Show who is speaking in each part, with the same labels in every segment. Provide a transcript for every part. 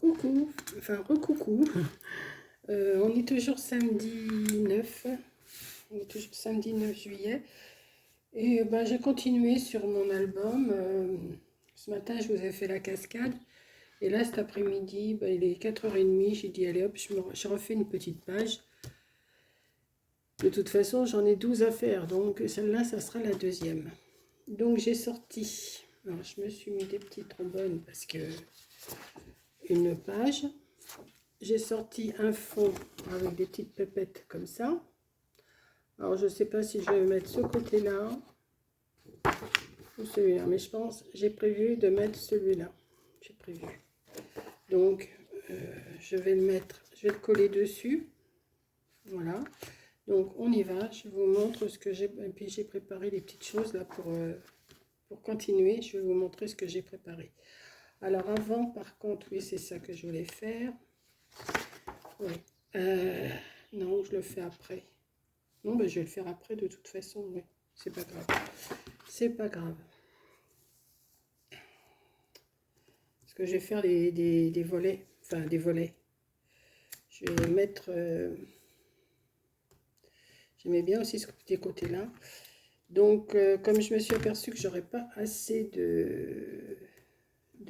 Speaker 1: Coucou, enfin recoucou. On est toujours samedi 9. On est toujours samedi 9 juillet. Et ben, j'ai continué sur mon album. Ce matin, je vous ai fait la cascade. Et là, cet après-midi, ben, il est 4h30. J'ai dit, allez hop, je refais une petite page. De toute façon, j'en ai 12 à faire. Donc celle-là, ça sera la deuxième. Donc j'ai sorti. Alors, je me suis mis des petits trombones parce que une page. J'ai sorti un fond avec des petites pépettes comme ça. Alors, je ne sais pas si je vais mettre ce côté-là ou celui-là, mais je pense, j'ai prévu de mettre celui-là. J'ai prévu. Donc, je vais le mettre, je vais le coller dessus. Voilà. Donc, on y va. Je vous montre ce que j'ai. Et puis, j'ai préparé des petites choses là pour continuer. Je vais vous montrer ce que j'ai préparé. Alors, avant, par contre, oui, c'est ça que je voulais faire. Oui. Non, je le fais après. Non, ben, je vais le faire après de toute façon, oui. C'est pas grave. C'est pas grave. Parce que je vais faire des volets. Enfin, des volets. Je vais mettre... J'aimais bien aussi ce petit côté-là. Donc, comme je me suis aperçue que j'aurais pas assez de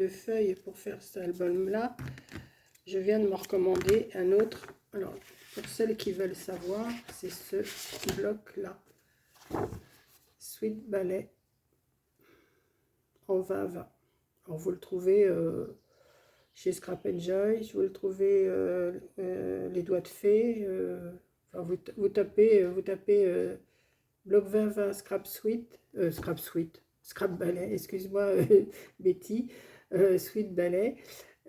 Speaker 1: feuilles pour faire cet album-là, je viens de me recommander un autre. Alors, pour celles qui veulent savoir, c'est ce bloc-là. Sweet Ballet en 20-20. Alors, vous le trouvez chez Scrap Joy, vous le trouvez les doigts de fée. Enfin, vous tapez bloc 20-20 Scrap Ballet, excuse-moi Betty, Sweet Ballet.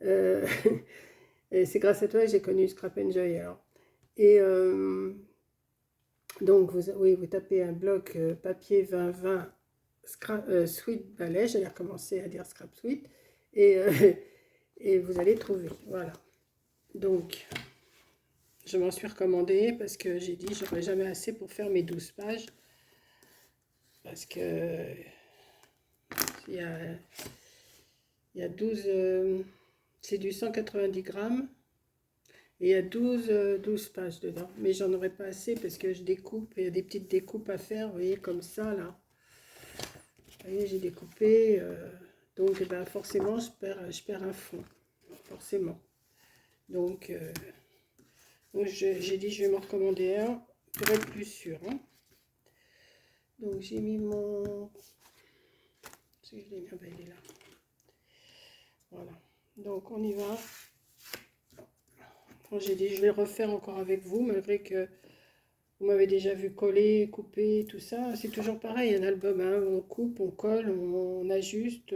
Speaker 1: C'est grâce à toi que j'ai connu Scrap Joy alors. Et donc vous tapez un bloc papier 20-20 Sweet Ballet, j'allais recommencer à dire Scrap Sweet, et, et vous allez trouver, voilà. Donc, je m'en suis recommandée parce que j'ai dit j'aurais jamais assez pour faire mes 12 pages, parce que il y a 12, c'est du 190 grammes, et il y a 12 pages dedans, mais j'en aurais pas assez parce que je découpe, il y a des petites découpes à faire, vous voyez, comme ça, là. Vous voyez, j'ai découpé, donc ben, forcément je perds un fond, forcément. Donc, j'ai dit je vais me recommander un pour être plus sûr. Hein. Donc j'ai mis mon... Si je l'ai mis, ah ben, il est là. Voilà. Donc on y va. J'ai dit je vais le refaire encore avec vous, malgré que vous m'avez déjà vu coller, couper, tout ça. C'est toujours pareil, un album, hein, on coupe, on colle, on ajuste.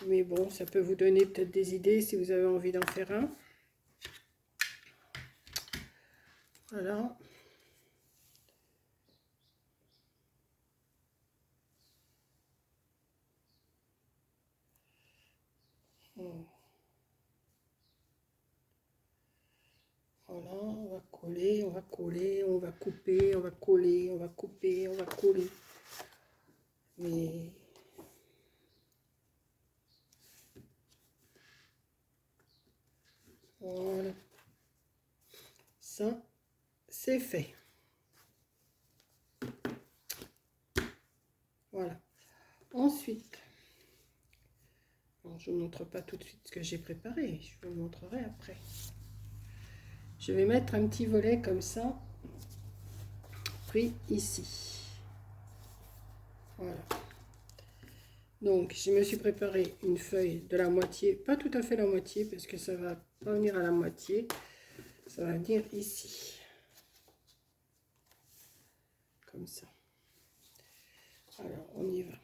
Speaker 1: Mais bon, ça peut vous donner peut-être des idées si vous avez envie d'en faire un. Voilà. Voilà, on va coller, on va coller, on va couper, on va coller, on va couper, on va coller. Mais voilà, ça c'est fait. Voilà. Ensuite, bon, je ne vous montre pas tout de suite ce que j'ai préparé, je vous le montrerai après. Je vais mettre un petit volet comme ça, pris ici. Voilà. Donc, je me suis préparé une feuille de la moitié, pas tout à fait la moitié, parce que ça va pas venir à la moitié, ça va venir ici. Comme ça. Alors, on y va.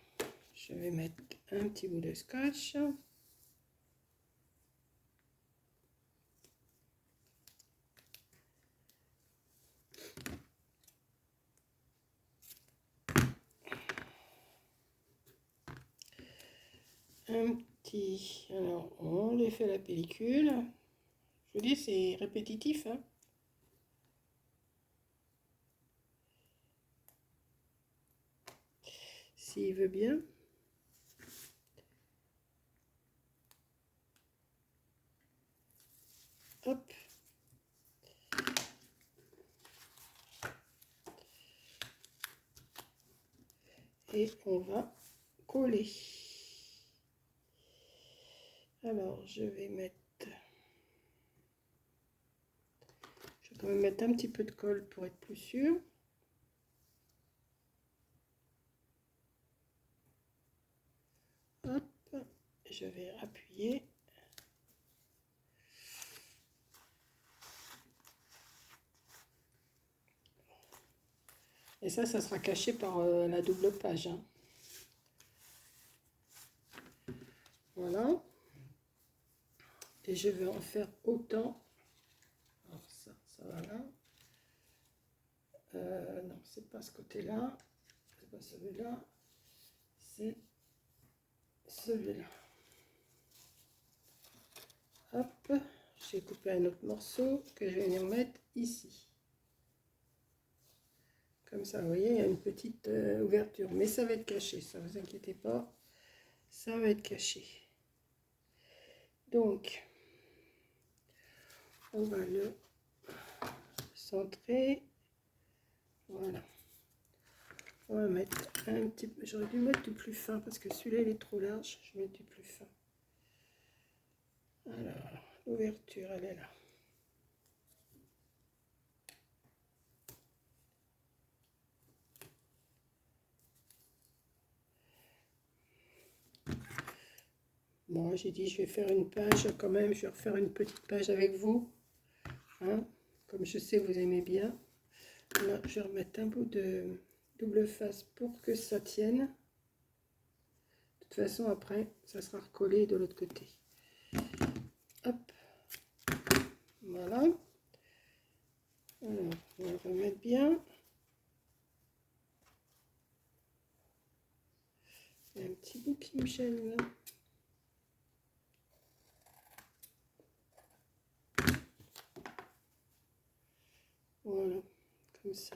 Speaker 1: Je vais mettre un petit bout de scotch. Un petit... Alors, on défait la pellicule. Je vous dis, c'est répétitif, hein. S'il veut bien. Hop. Et on va coller. Alors, je vais quand même mettre un petit peu de colle pour être plus sûr. Hop, je vais appuyer. Et ça sera caché par la double page, hein. Voilà. Et je vais en faire autant. Alors ça va là. Non, c'est pas ce côté-là. C'est pas celui-là. C'est celui-là. Hop. J'ai coupé un autre morceau que je vais venir mettre ici. Comme ça, vous voyez, il y a une petite ouverture. Mais ça va être caché, ça ne vous inquiétez pas. Ça va être caché. Donc, on va le centrer. Voilà. On va mettre un petit peu. J'aurais dû mettre du plus fin parce que celui-là il est trop large. Je vais mettre du plus fin. Alors, l'ouverture, elle est là. Bon, j'ai dit je vais faire une page quand même. Je vais refaire une petite page avec vous. Hein, comme je sais vous aimez bien. Là, je vais remettre un bout de double face pour que ça tienne. De toute façon, après, ça sera recollé de l'autre côté. Hop. Voilà. Alors, on va le remettre bien. Il y a un petit bout qui me gêne là. Voilà, comme ça.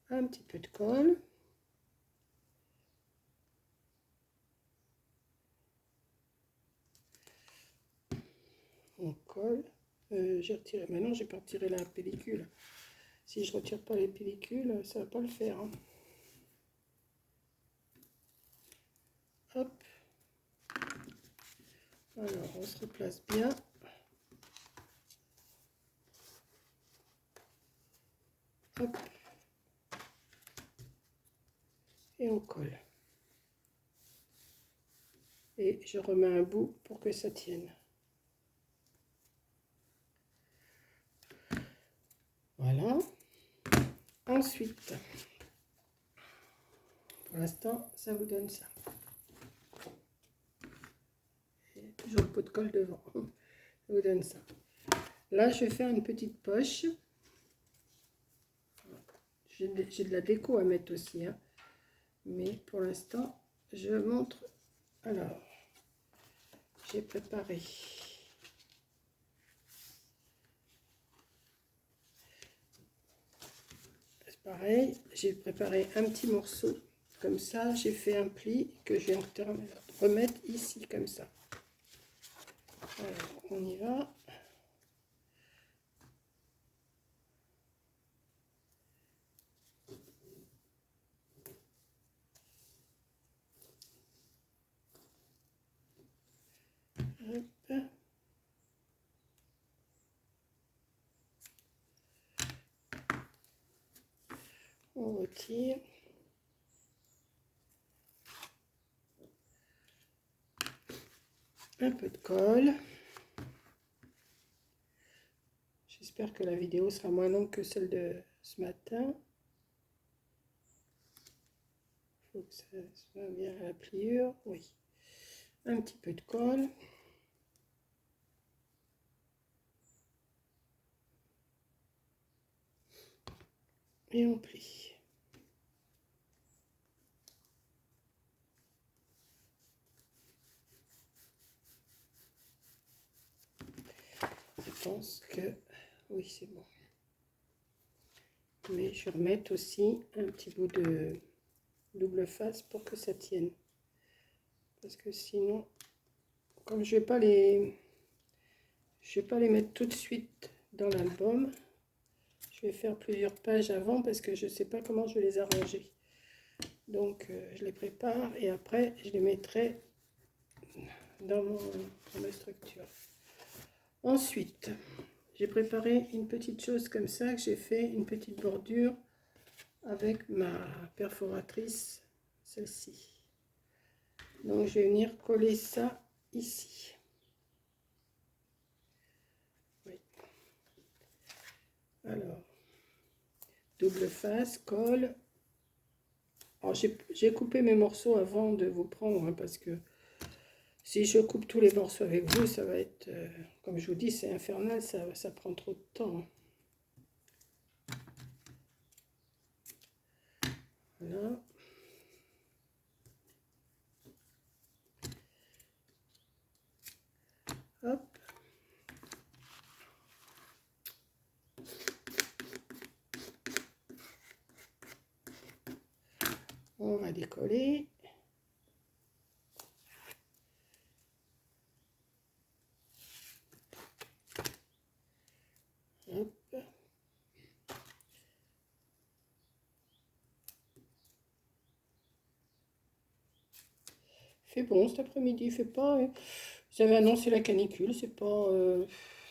Speaker 1: Un petit peu de colle. On colle. J'ai retiré. Maintenant, j'ai pas retiré la pellicule. Si je retire pas les pellicules, ça va pas le faire. Hein. Hop. Alors, on se replace bien. Hop. Et on colle. Et je remets un bout pour que ça tienne. Voilà. Ensuite, pour l'instant, ça vous donne ça. Et toujours le pot de colle devant. Ça vous donne ça. Là, je vais faire une petite poche. J'ai de la déco à mettre aussi. Hein. Mais pour l'instant, je montre. Alors, j'ai préparé. C'est pareil, j'ai préparé un petit morceau. Comme ça, j'ai fait un pli que je vais remettre ici, comme ça. Alors, on y va. Hop. On retire. Un peu de colle. J'espère que la vidéo sera moins longue que celle de ce matin. Il faut que ça soit bien à la pliure. Oui. Un petit peu de colle. Et on plie. Je pense que oui, c'est bon. Mais je vais remettre aussi un petit bout de double face pour que ça tienne. Parce que sinon, comme je vais pas les mettre tout de suite dans l'album, je vais faire plusieurs pages avant parce que je sais pas comment je vais les arranger. Donc je les prépare et après je les mettrai dans ma structure. Ensuite, j'ai préparé une petite chose comme ça, que j'ai fait une petite bordure avec ma perforatrice, celle-ci. Donc je vais venir coller ça ici. Oui. Alors, double face, colle. Alors j'ai coupé mes morceaux avant de vous prendre, hein, parce que si je coupe tous les morceaux avec vous, ça va être, comme je vous dis, c'est infernal, ça prend trop de temps. Voilà. Hop. On va décoller. Hop. Fait bon cet après-midi, il fait pas. J'avais annoncé la canicule, c'est pas.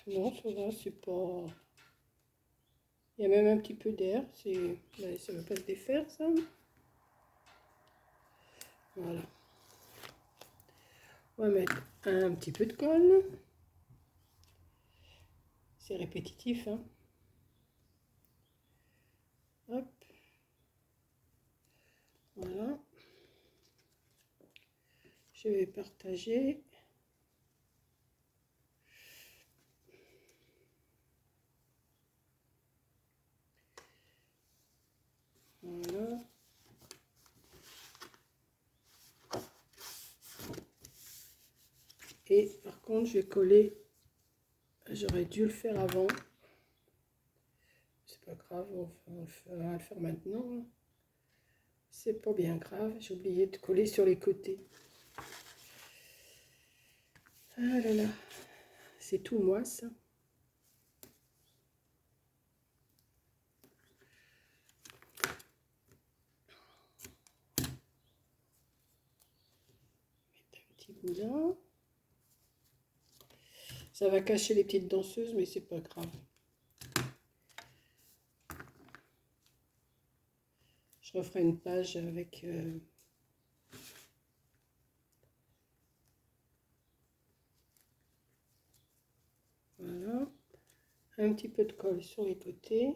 Speaker 1: Non, ça va, c'est pas. Il y a même un petit peu d'air, ça ne va pas se défaire ça. Voilà. On va mettre un petit peu de colle. C'est répétitif, hein. Hop. Voilà. Je vais partager. Voilà. Et par contre, je vais coller. J'aurais dû le faire avant. C'est pas grave, on va le faire maintenant. C'est pas bien grave. J'ai oublié de coller sur les côtés. Ah là là, c'est tout moi ça. Mettre un petit boudin. Ça va cacher les petites danseuses, mais c'est pas grave. Je referai une page avec voilà, un petit peu de colle sur les côtés.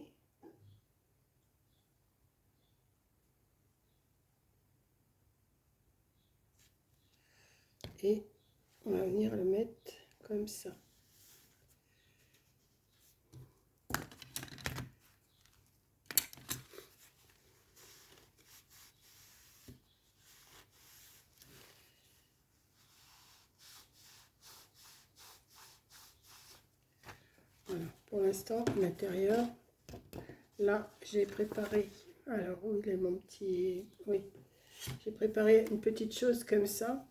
Speaker 1: Et on va venir le mettre comme ça. Voilà, pour l'instant, l'intérieur, là, j'ai préparé, alors où il est mon petit, oui, j'ai préparé une petite chose comme ça,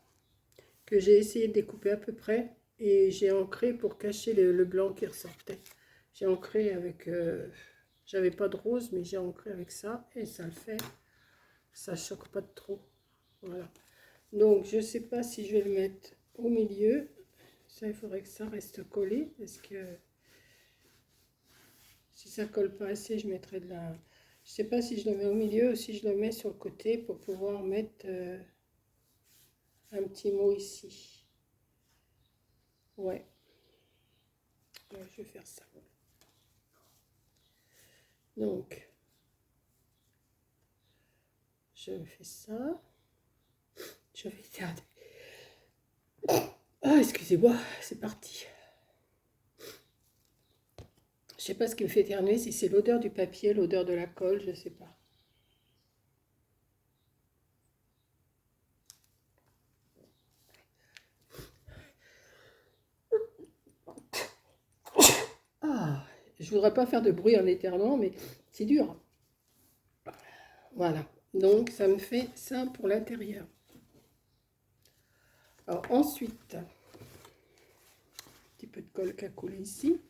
Speaker 1: que j'ai essayé de découper à peu près, et j'ai ancré pour cacher le blanc qui ressortait. J'ai ancré avec, j'avais pas de rose, mais j'ai ancré avec ça, et ça le fait, ça choque pas de trop, voilà. Donc, je sais pas si je vais le mettre au milieu, ça, il faudrait que ça reste collé, parce que si ça colle pas assez, je mettrai de la... Je sais pas si je le mets au milieu ou si je le mets sur le côté pour pouvoir mettre un petit mot ici. Ouais. Ouais, je vais faire ça. Donc, je fais ça. Je vais faire... Ah, excusez-moi, c'est parti. Je sais pas ce qui me fait éternuer, si c'est l'odeur du papier, l'odeur de la colle, je sais pas. Ah, je voudrais pas faire de bruit en éternuant, mais c'est dur. Voilà, donc ça me fait ça pour l'intérieur. Alors ensuite, peu de colle qui a coulé ici.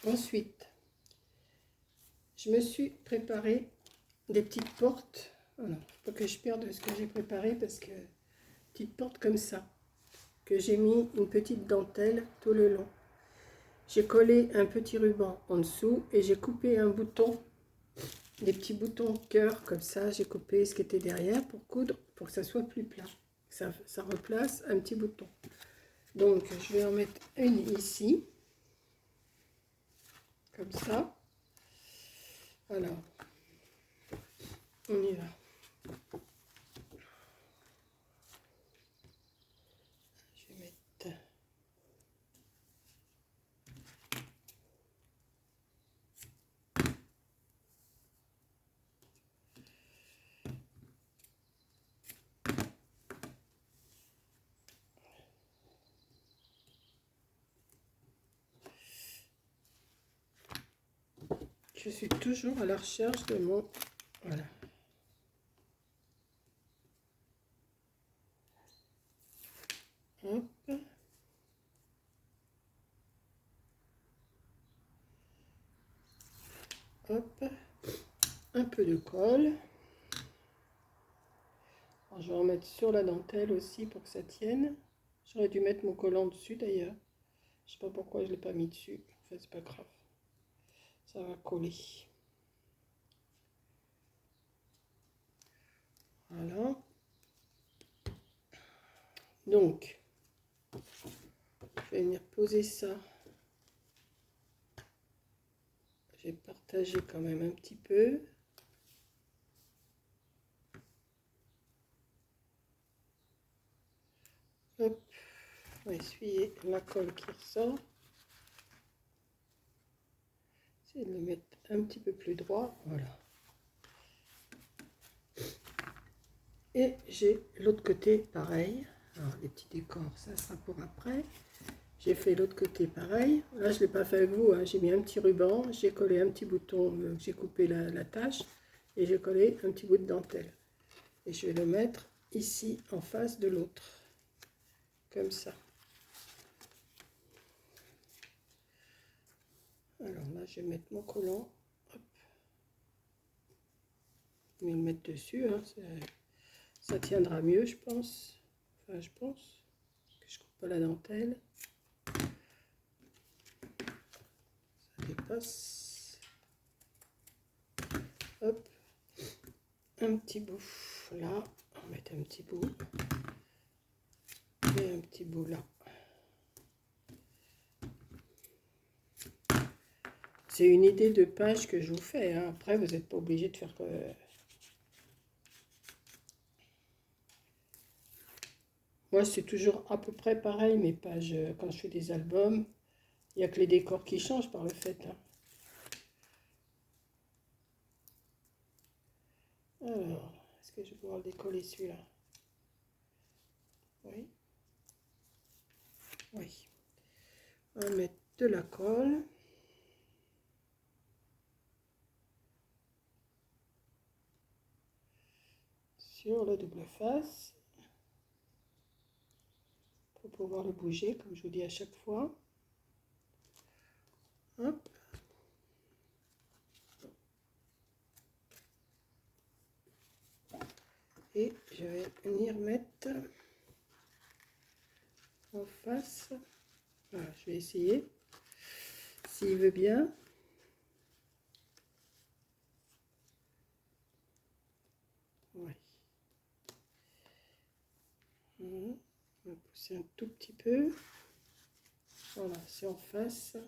Speaker 1: Ensuite, je me suis préparé des petites portes. Voilà, faut pas que je perde ce que j'ai préparé parce que petites portes comme ça, que j'ai mis une petite dentelle tout le long. J'ai collé un petit ruban en dessous et j'ai coupé un bouton, des petits boutons cœur comme ça. J'ai coupé ce qui était derrière pour coudre, pour que ça soit plus plat. Ça replace un petit bouton. Donc je vais en mettre une ici, comme ça. Alors, on y va. Je vais mettre... Je suis toujours à la recherche de mon... Voilà. Hop. Hop. Un peu de colle. Alors, je vais en mettre sur la dentelle aussi pour que ça tienne. J'aurais dû mettre mon collant dessus d'ailleurs. Je sais pas pourquoi je ne l'ai pas mis dessus. Enfin, c'est pas grave. Ça va coller. Voilà. Donc, je vais venir poser ça. J'ai partagé quand même un petit peu. Hop, on va essuyer la colle qui ressort. Essayer de le mettre un petit peu plus droit. Voilà. Et j'ai l'autre côté pareil. Alors les petits décors, ça sera pour après. J'ai fait l'autre côté pareil. Là, je ne l'ai pas fait avec vous. Hein. J'ai mis un petit ruban. J'ai collé un petit bouton. J'ai coupé la tache. Et j'ai collé un petit bout de dentelle. Et je vais le mettre ici en face de l'autre. Comme ça. Alors là, je vais mettre mon collant. Hop. Je vais le mettre dessus. Hein. Ça tiendra mieux, je pense. Enfin, je pense que je coupe pas la dentelle. Ça dépasse. Hop. Un petit bout là. On va mettre un petit bout. Et un petit bout là. C'est une idée de page que je vous fais. Hein. Après, vous n'êtes pas obligé de faire... Moi, c'est toujours à peu près pareil, mes pages. Quand je fais des albums, il n'y a que les décors qui changent par le fait. Hein. Alors, est-ce que je vais pouvoir le décoller celui-là? Oui. Oui. On va mettre de la colle. Sur la double face. Pour pouvoir le bouger, comme je vous dis à chaque fois. Hop. Et je vais venir mettre en face. Voilà, je vais essayer. S'il veut bien. Ouais. On va pousser un tout petit peu. Voilà, c'est en face.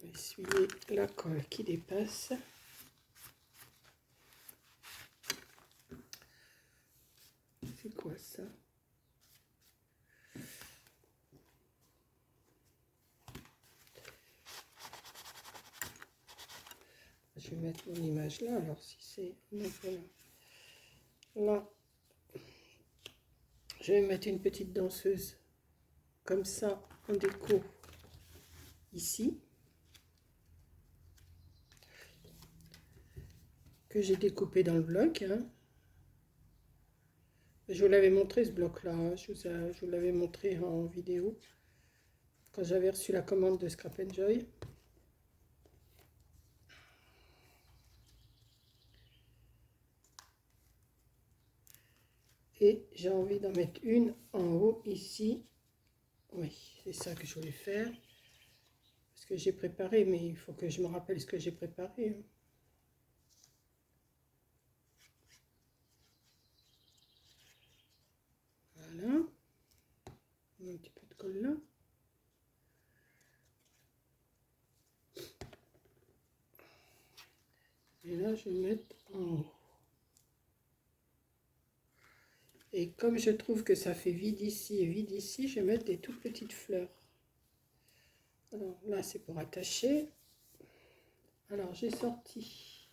Speaker 1: Essuyer la colle qui dépasse. C'est quoi ça? Je vais mettre mon image là, alors si c'est... Voilà. Là, je vais mettre une petite danseuse comme ça en déco ici. que j'ai découpé dans le bloc, hein. Je vous l'avais montré ce bloc-là, hein. Je vous l'avais montré en vidéo quand j'avais reçu la commande de Scrap Enjoy. Et j'ai envie d'en mettre une en haut ici. Oui, c'est ça que je voulais faire. Parce que j'ai préparé, mais il faut que je me rappelle ce que j'ai préparé, hein. Voilà. Un petit peu de colle là. Et là, je vais mettre en haut. Et comme je trouve que ça fait vide ici et vide ici, je vais mettre des toutes petites fleurs. Alors là, c'est pour attacher. Alors, j'ai sorti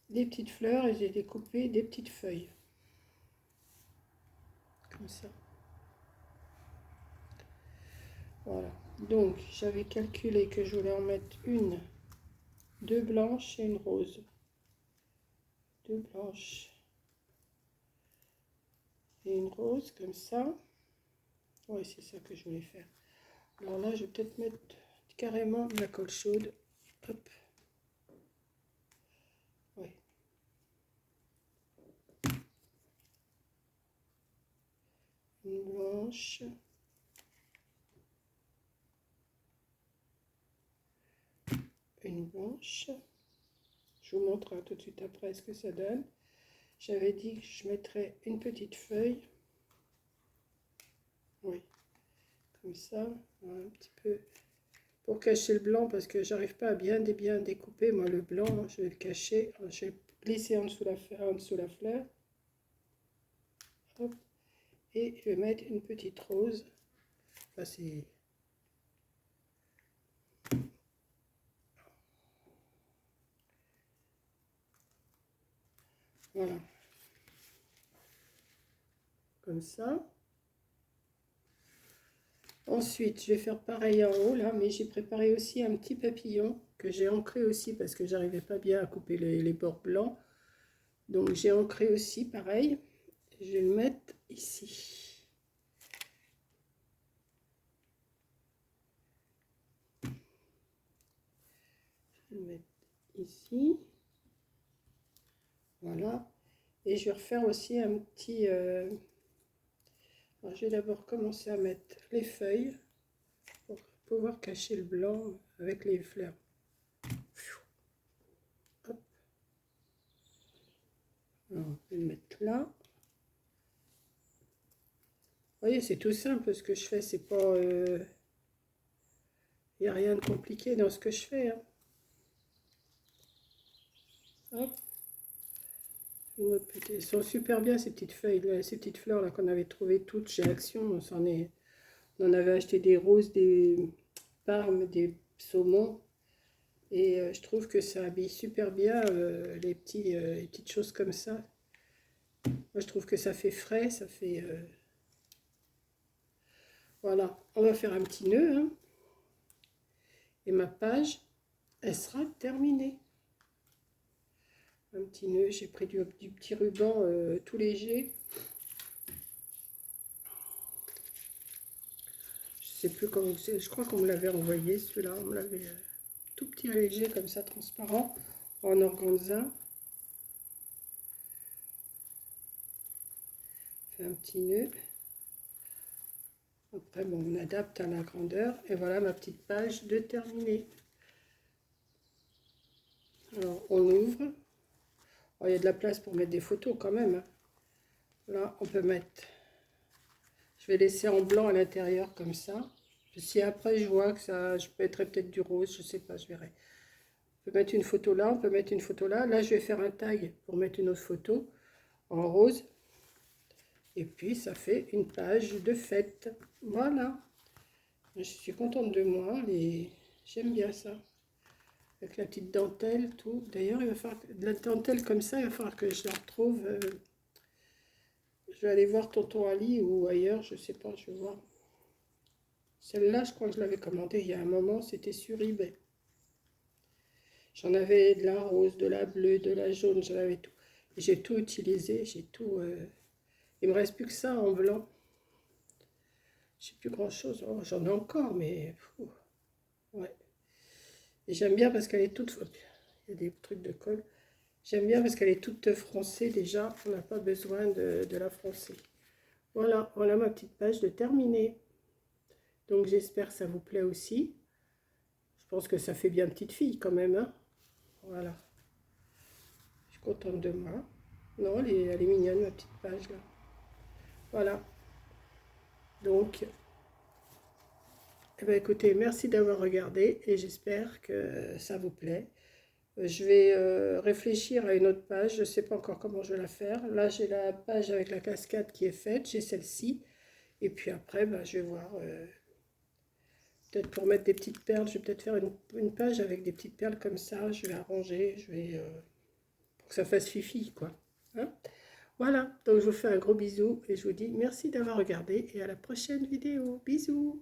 Speaker 1: des petites fleurs et j'ai découpé des petites feuilles. Comme ça. Voilà. Donc, j'avais calculé que je voulais en mettre une, deux blanches et une rose. Deux blanches et une rose, comme ça. Oui, c'est ça que je voulais faire. Alors là, je vais peut-être mettre carrément de la colle chaude. Hop. Oui. Une blanche. Une blanche. Je vous montre tout de suite après ce que ça donne. J'avais dit que je mettrais une petite feuille. Oui. Comme ça. Un petit peu. Pour cacher le blanc, parce que j'arrive pas à bien découper. Moi, le blanc, je vais le cacher. Je vais glisser en dessous la fleur. Hop. Et je vais mettre une petite rose. Enfin, c'est... Voilà. Comme ça. Ensuite, je vais faire pareil en haut, là, mais j'ai préparé aussi un petit papillon que j'ai ancré aussi parce que j'arrivais pas bien à couper les bords blancs. Donc, j'ai ancré aussi, pareil. Je vais le mettre ici. Je vais le mettre ici. Voilà. Et je vais refaire aussi un petit... Alors, je vais d'abord commencer à mettre les feuilles pour pouvoir cacher le blanc avec les fleurs. Hop. Alors, je vais le mettre là. Vous voyez, c'est tout simple ce que je fais, c'est pas... Il n'y a rien de compliqué dans ce que je fais, hein. Hop. Elles sont super bien ces petites feuilles, là, ces petites fleurs là qu'on avait trouvées toutes chez Action. On en avait acheté des roses, des parmes, des saumons. Et je trouve que ça habille super bien les petites choses comme ça. Moi je trouve que ça fait frais, ça fait... Voilà, on va faire un petit nœud, hein. Et ma page, elle sera terminée. Un petit nœud, j'ai pris du petit ruban tout léger. Je sais plus comment c'est, je crois qu'on me l'avait envoyé celui-là, on me l'avait tout petit léger comme ça, transparent, en organza. Fait un petit nœud. Après, bon, on adapte à la grandeur. Et voilà ma petite page de terminée. Alors, on ouvre. Oh, il y a de la place pour mettre des photos quand même, hein. Là, on peut mettre... Je vais laisser en blanc à l'intérieur comme ça. Si après je vois que ça... Je mettrai peut-être du rose, je sais pas, je verrai. On peut mettre une photo là, on peut mettre une photo là. Là, je vais faire un tag pour mettre une autre photo en rose. Et puis, ça fait une page de fête. Voilà. Je suis contente de moi et j'aime bien ça. Avec la petite dentelle, tout. D'ailleurs, il va falloir de la dentelle comme ça, il va falloir que je la retrouve. Je vais aller voir Tonton Ali ou ailleurs, je sais pas, je vais voir. Celle-là, je crois que je l'avais commandée il y a un moment, c'était sur eBay. J'en avais de la rose, de la bleue, de la jaune, j'en avais tout. Et j'ai tout utilisé, j'ai tout... Il me reste plus que ça en blanc. J'ai plus grand chose. Oh, j'en ai encore, mais... ouais. Et j'aime bien parce qu'elle est toute... Il y a des trucs de colle. J'aime bien parce qu'elle est toute froncée déjà. On n'a pas besoin de la froncer. Voilà, voilà ma petite page de terminée. Donc j'espère que ça vous plaît aussi. Je pense que ça fait bien petite fille quand même, hein. Voilà. Je suis contente de moi. Non, elle est mignonne, ma petite page là. Voilà. Donc, eh ben, écoutez, merci d'avoir regardé et j'espère que ça vous plaît. Je vais réfléchir à une autre page. Je ne sais pas encore comment je vais la faire. Là, j'ai la page avec la cascade qui est faite. J'ai celle-ci. Et puis après, ben, je vais voir. Peut-être pour mettre des petites perles. Je vais peut-être faire une page avec des petites perles comme ça. Je vais arranger. Je vais... pour que ça fasse fifi, quoi. Hein? Voilà, donc je vous fais un gros bisou et je vous dis merci d'avoir regardé et à la prochaine vidéo. Bisous!